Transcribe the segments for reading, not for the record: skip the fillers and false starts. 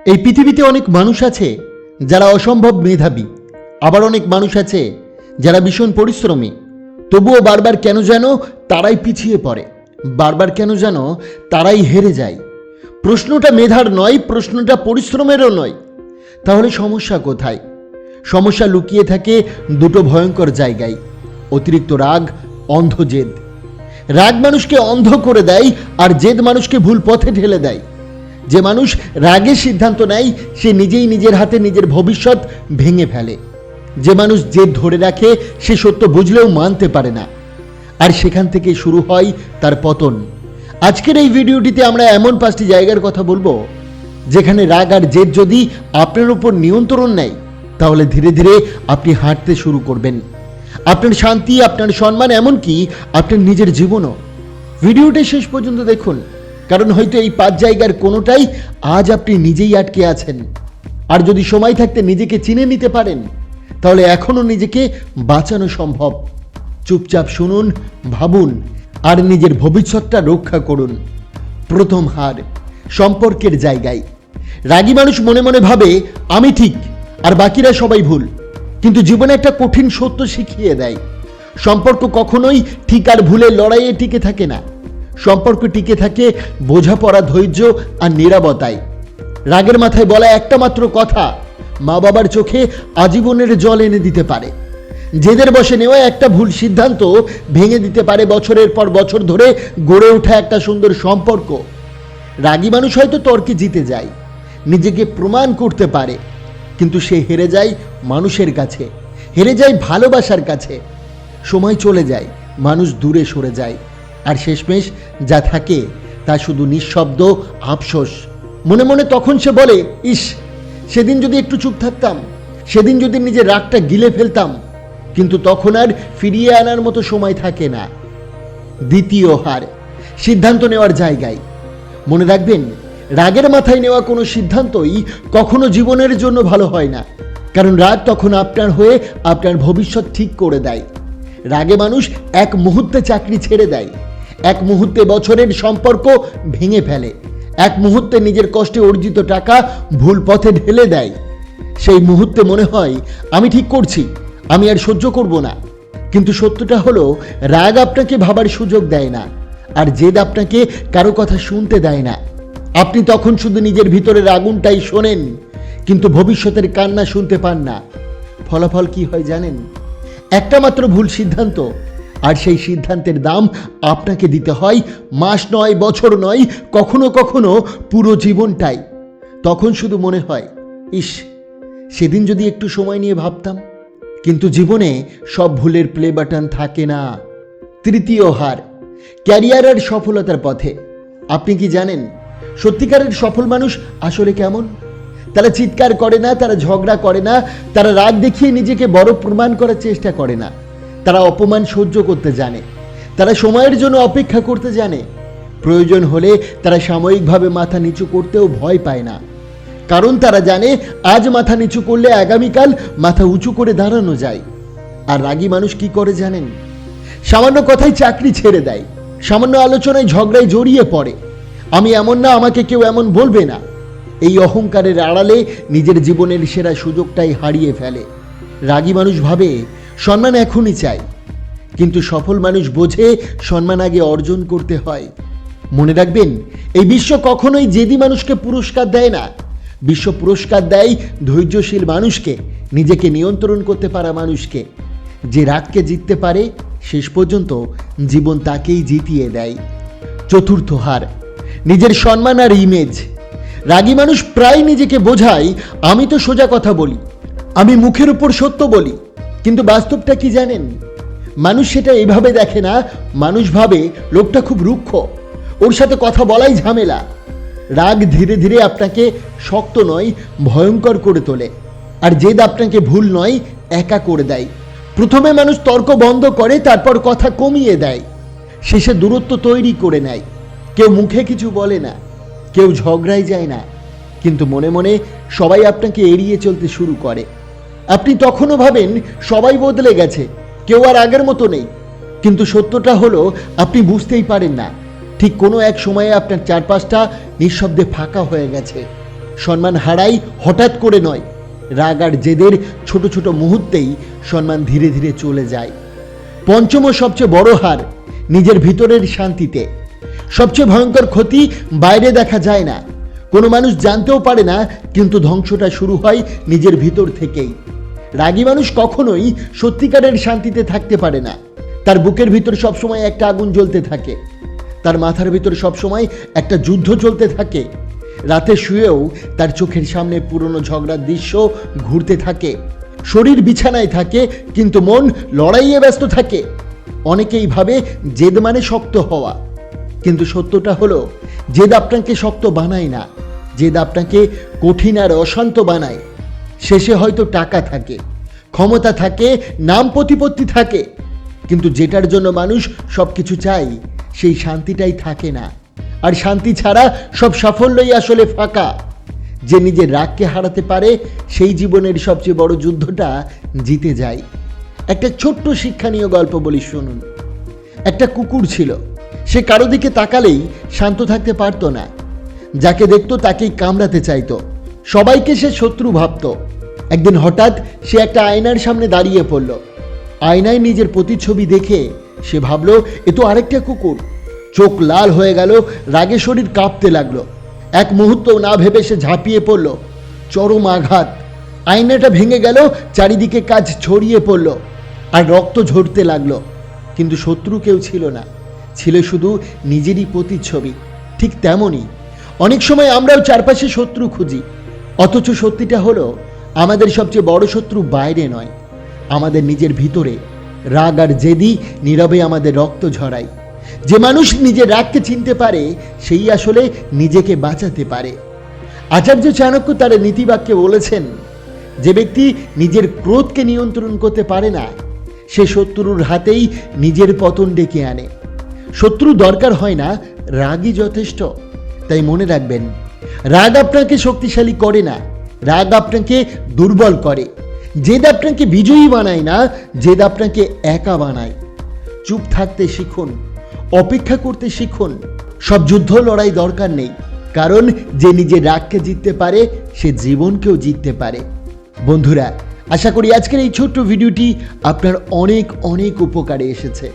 এই পৃথিবীতে অনেক মানুষ আছে যারা অসম্ভব মেধাবী, আবার অনেক মানুষ আছে যারা ভীষণ পরিশ্রমী। তবুও বারবার কেন যেন তারাই পিছিয়ে পড়ে, বারবার কেন যেন তারাই হেরে যায়। প্রশ্নটা মেধার নয়, প্রশ্নটা পরিশ্রমেরও নয়। তাহলে সমস্যা কোথায়? সমস্যা লুকিয়ে থাকে দুটো ভয়ঙ্কর জায়গায়: অতিরিক্ত রাগ, অন্ধ জেদ। রাগ মানুষকে অন্ধ করে দেয়, আর জেদ মানুষকে ভুল পথে ঠেলে দেয়। যে মানুষ রাগের সিদ্ধান্ত নেয় সে নিজেই নিজের হাতে নিজের ভবিষ্যৎ ভেঙে ফেলে। যে মানুষ জেদ ধরে রাখে সে সত্য বুঝলেও মানতে পারে না, আর সেখান থেকে শুরু হয় তার পতন। আজকের এই ভিডিওটিতে আমরা এমন 5টি জায়গার কথা বলবো যেখানে রাগ আর জেদ যদি আপনার উপর নিয়ন্ত্রণ নেয়, তাহলে ধীরে ধীরে আপনি হাঁটতে শুরু করবেন। আপনার শান্তি, আপনার সম্মান, এমনকি আপনার নিজের জীবনও। ভিডিওটি শেষ পর্যন্ত দেখুন, কারণ হয়তো এই 5 জায়গার কোনোটাই আজ আপনি নিজেই আটকে আছেন। আর যদি সময় থাকতে নিজেকে চিনে নিতে পারেন, তাহলে এখনো নিজেকে বাঁচানো সম্ভব। চুপচাপ শুনুন, ভাবুন, আর নিজের ভবিষ্যৎটা রক্ষা করুন। প্রথম হার, সম্পর্কের জায়গায়। রাগী মানুষ মনে মনে ভাবে আমি ঠিক আর বাকিরা সবাই ভুল। কিন্তু জীবনে একটা কঠিন সত্য শিখিয়ে দেয়: সম্পর্ক কখনোই ঠিক আর ভুলের লড়াইয়ে টিকে থাকে না। সম্পর্ক টিকে থাকে বোঝাপড়া, ধৈর্য আর নীরবতায়। রাগের মাথায় বলা একটা মাত্র কথা মা বাবার চোখে আজীবনের জল এনে দিতে পারে। জেদের বসে নেওয়া একটা ভুল সিদ্ধান্ত ভেঙে দিতে পারে বছরের পর বছর ধরে গড়ে ওঠা একটা সুন্দর সম্পর্ক। রাগী মানুষ হয়তো তর্কে জিতে যায়, নিজেকে প্রমাণ করতে পারে, কিন্তু সে হেরে যায় মানুষের কাছে, হেরে যায় ভালোবাসার কাছে। সময় চলে যায়, মানুষ দূরে সরে যায়, আর শেষমেশ যা থাকে তা শুধু নিঃশব্দ আফসোস। মনে মনে তখন সে বলে, ইস, সেদিন যদি একটু চুপ থাকতাম, সেদিন যদি নিজের রাগটা গিলে ফেলতাম। কিন্তু তখন আর ফিরিয়ে আনার মতো সময় থাকে না। দ্বিতীয় হার, সিদ্ধান্ত নেওয়ার জায়গায়। মনে রাখবেন, রাগের মাথায় নেওয়া কোনো সিদ্ধান্তই কখনো জীবনের জন্য ভালো হয় না, কারণ রাগ তখন আপনার হয়ে আপনার ভবিষ্যৎ ঠিক করে দেয়। রাগে মানুষ এক মুহূর্তে চাকরি ছেড়ে দেয়, এক মুহূর্তে বছরের সম্পর্ক ভেঙে ফেলে, এক মুহূর্তে নিজের কষ্টে অর্জিত টাকা ভুল পথে ঢেলে দেয়। সেই মুহূর্তে মনে হয় আমি ঠিক করছি, আমি আর সহ্য করব না। কিন্তু সত্যটা হলো, রাগ আপনাকে ভাবার সুযোগ দেয় না, আর জেদ আপনাকে কারো কথা শুনতে দেয় না। আপনি তখন শুধু নিজের ভিতরের আগুনটাই শোনেন, কিন্তু ভবিষ্যতের কান্না শুনতে পান না। ফলাফল কি হয় জানেন? একটা মাত্র ভুল সিদ্ধান্ত, আর সেই সিদ্ধান্তের দাম আপনাকে দিতে হয় মাস নয়, বছর নয়, কখনো কখনো পুরো জীবনটাই। তখন শুধু মনে হয়, ইস, সেদিন যদি একটু সময় নিয়ে ভাবতাম। কিন্তু জীবনে সব ভুলের প্লে বাটন থাকে না। তৃতীয় হার, ক্যারিয়ারের সফলতার পথে। আপনি কি জানেন সত্যিকারের সফল মানুষ আসলে কেমন? তারা চিৎকার করে না, তারা ঝগড়া করে না, তারা রাগ দেখিয়ে নিজেকে বড় প্রমাণ করার চেষ্টা করে না। তারা অপমান সহ্য করতে জানে, তারা সময়ের জন্য অপেক্ষা করতে জানে। প্রয়োজন হলে তারা সাময়িকভাবে মাথা নিচু করতেও ভয় পায় না, কারণ তারা জানে আজ মাথা নিচু করলে আগামীকাল মাথা উঁচু করে দাঁড়ানো যায়। আর রাগী মানুষ কি করে জানেন? সামান্য কথায় চাকরি ছেড়ে দেয়, সামান্য আলোচনায় ঝগড়ায় জড়িয়ে পড়ে। আমি এমন না, আমাকে কেউ এমন বলবে না। এই অহংকারের আড়ালে নিজের জীবনের সেরা সুযোগটাই হারিয়ে ফেলে। রাগী মানুষ ভাবে সম্মান এখনই চাই, কিন্তু সফল মানুষ বোঝে সম্মান আগে অর্জন করতে হয়। মনে রাখবেন, এই বিশ্ব কখনোই জেদি মানুষকে পুরস্কার দেয় না। বিশ্ব পুরস্কার দেয় ধৈর্যশীল মানুষকে, নিজেকে নিয়ন্ত্রণ করতে পারা মানুষকে। যে রাগকে জিততে পারে, শেষ পর্যন্ত জীবন তাকেই জিতিয়ে দেয়। চতুর্থ হার, নিজের সম্মান আর ইমেজ। রাগী মানুষ প্রায় নিজেকে বোঝায়, আমি তো সোজা কথা বলি, আমি মুখের উপর সত্য বলি। কিন্তু বাস্তবটা কি জানেন? মানুষ সেটা এভাবে দেখে না। মানুষ ভাবে লোকটা খুব রুক্ষ, ওর সাথে কথা বলাই ঝামেলা। রাগ ধীরে ধীরে আপনাকে শক্ত নয়, ভয়ঙ্কর করে তোলে, আর জেদ আপনাকে ভুল নয়, একা করে দেয়। প্রথমে মানুষ তর্ক বন্ধ করে, তারপর কথা কমিয়ে দেয়, শেষে দূরত্ব তৈরি করে নেয়। কেউ মুখে কিছু বলে না, কেউ ঝগড়ায় যায় না, কিন্তু মনে মনে সবাই আপনাকে এড়িয়ে চলতে শুরু করে। আপনি তখনও ভাবেন সবাই বদলে গেছে, কেউ আর আগের মতো নেই। কিন্তু সত্যটা হলো, আপনি বুঝতেই পারেন না, ঠিক কোনো এক সময়ে আপনার চারপাশটা নিঃশব্দে ফাঁকা হয়ে গেছে। সম্মান হারাই হঠাৎ করে নয়, রাগ আর জেদের ছোট ছোট মুহূর্তেই সম্মান ধীরে ধীরে চলে যায়। পঞ্চম ও সবচেয়ে বড় হার নিজের ভিতরের শান্তিতে। সবচেয়ে ভয়ঙ্কর ক্ষতি বাইরে দেখা যায় না, কোনো মানুষ জানতেও পারে না, কিন্তু ধ্বংসটা শুরু হয় নিজের ভিতর থেকেই। রাগী মানুষ কখনোই সত্যিকারের শান্তিতে থাকতে পারে না। তার বুকের ভিতর সবসময় একটা আগুন জ্বলতে থাকে, তার মাথার ভিতর সবসময় একটা যুদ্ধ চলতে থাকে। রাতে শুয়েও তার চোখের সামনে পুরনো ঝগড়ার দৃশ্য ঘুরতে থাকে। শরীর বিছানায় থাকে, কিন্তু মন লড়াইয়ে ব্যস্ত থাকে। অনেকেই ভাবে জেদ মানে শক্ত হওয়া, কিন্তু সত্যটা হলো জেদ আপনাকে শক্ত বানায় না, জেদ আপনাকে কঠিন আর অশান্ত বানায়। শেষে হয়তো টাকা থাকে, ক্ষমতা থাকে, নাম প্রতিপত্তি থাকে, কিন্তু যেটার জন্য মানুষ সব কিছু চায় সেই শান্তিটাই থাকে না। আর শান্তি ছাড়া সব সাফল্যই আসলে ফাঁকা। যে নিজের রাগকে হারাতে পারে সেই জীবনের সবচেয়ে বড় যুদ্ধটা জিতে যায়। একটা ছোট্ট শিক্ষণীয় গল্প বলি, শুনুন। একটা কুকুর ছিল, সে কারো দিকে তাকালেই শান্ত থাকতে পারতো না। যাকে দেখতো তাকেই কামড়াতে চাইতো, সবাইকে সে শত্রু ভাবত। একদিন হঠাৎ সে একটা আয়নার সামনে দাঁড়িয়ে পড়ল। আয়নায় নিজের প্রতিচ্ছবি দেখে সে ভাবলো, এ তো আরেকটা কুকুর। চোখ লাল হয়ে গেল, রাগে শরীর কাঁপতে লাগলো। এক মুহূর্ত না ভেবে সে ঝাঁপিয়ে পড়ল। চরম আঘাত, আয়নাটা ভেঙে গেল, চারিদিকে কাঁচ ছড়িয়ে পড়ল আর রক্ত ঝরতে লাগলো। কিন্তু শত্রু কেউ ছিল না, ছিল শুধু নিজেরই প্রতিচ্ছবি। ঠিক তেমনই অনেক সময় আমরাও চারপাশে শত্রু খুঁজি, অথচ সত্যিটা হলো আমাদের সবচেয়ে বড় শত্রু বাইরে নয়, আমাদের নিজের ভিতরে। রাগ আর জেদি নীরবে আমাদের রক্ত ঝরায়। যে মানুষ নিজের রাগকে চিনতে পারে সেই আসলে নিজেকে বাঁচাতে পারে। আচার্য চাণক্য তার নীতিবাক্যে বলেছেন, যে ব্যক্তি নিজের ক্রোধকে নিয়ন্ত্রণ করতে পারে না সে শত্রুর হাতেই নিজের পতন ডেকে আনে। শত্রু দরকার হয় না, রাগই যথেষ্ট। তাই মনে রাখবেন, রাগ আপনাকে শক্তিশালী করে না, রাগ আপনাকে দুর্বল করে। জেদ আপনাকে বিজয়ী বানায় না, জেদ আপনাকে একা বানায়। চুপ থাকতে শিখুন, অপেক্ষা করতে শিখুন। সব যুদ্ধ লড়াই দরকার নেই, কারণ যে নিজের রাগকে জিততে পারে সে জীবনকেও জিততে পারে। বন্ধুরা, আশা করি আজকের এই ছোট্ট ভিডিওটি আপনার অনেক অনেক উপকারে এসেছে।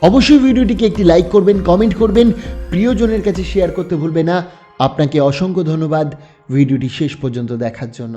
অবশ্যই ভিডিওটিকে একটি লাইক করবেন, কমেন্ট করবেন, প্রিয়জনের কাছে শেয়ার করতে ভুলবেন না। আপনাকে অসংখ্য ধন্যবাদ ভিডিওটি শেষ পর্যন্ত দেখার জন্য।